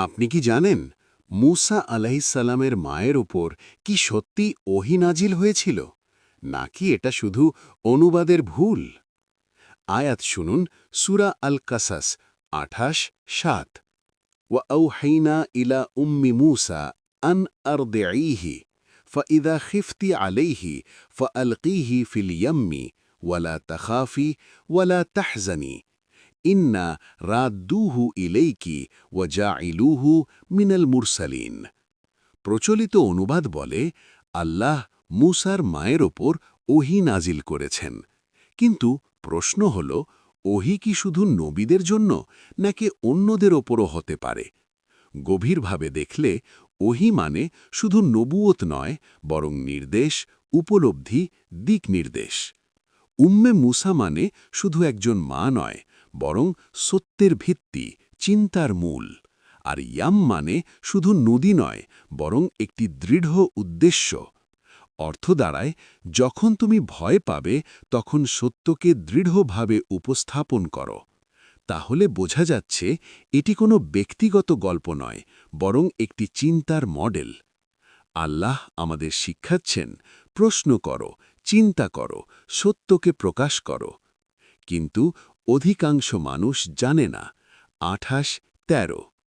আপনি কি জানেন মূসা আলাইহিসসালামের মায়ের ওপর কি সত্যি ওহী নাজিল হয়েছিল নাকি এটা শুধু অনুবাদের ভুল? আয়াত শুনুন, সূরা আল কাসাস ২৮:৭। وأوحينا إلى أم موسى أن أرضعيه فإذا خفت عليه فألقيه في اليم ولا تخافي ولا تحزني إنا رادوه إليك وجاعلوه من المرسلين। প্রচলিত অনুবাদ বলে, আল্লাহ মূসার মায়ের ওপর ওহী নাজিল করেছেন। কিন্তু প্রশ্ন হল, ওহী কি শুধু নবীদের জন্য নাকি অন্যদের ওপরও হতে পারে? গভীরভাবে দেখলে ওহী মানে শুধু নবুয়ত নয়, বরং নির্দেশ, উপলব্ধি, দিক নির্দেশ। উম্মে মূসা মানে শুধু একজন মা নয়, বরং সত্যের ভিত্তি, চিন্তার মূল। আর ইয়াম মানে শুধু নদী নয়, বরং একটি দৃঢ় উদ্দেশ্য। অর্থ দাঁড়ায়, যখন তুমি ভয় পাবে তখন সত্যকে দৃঢ়ভাবে উপস্থাপন করো। তাহলে বোঝা যাচ্ছে এটি কোনো ব্যক্তিগত গল্প নয়, বরং একটি চিন্তার মডেল। আল্লাহ আমাদের শিক্ষাচ্ছেন, প্রশ্ন করো, চিন্তা করো, সত্যকে প্রকাশ করো। কিন্তু অধিকাংশ মানুষ জানে না। ২৮:১৩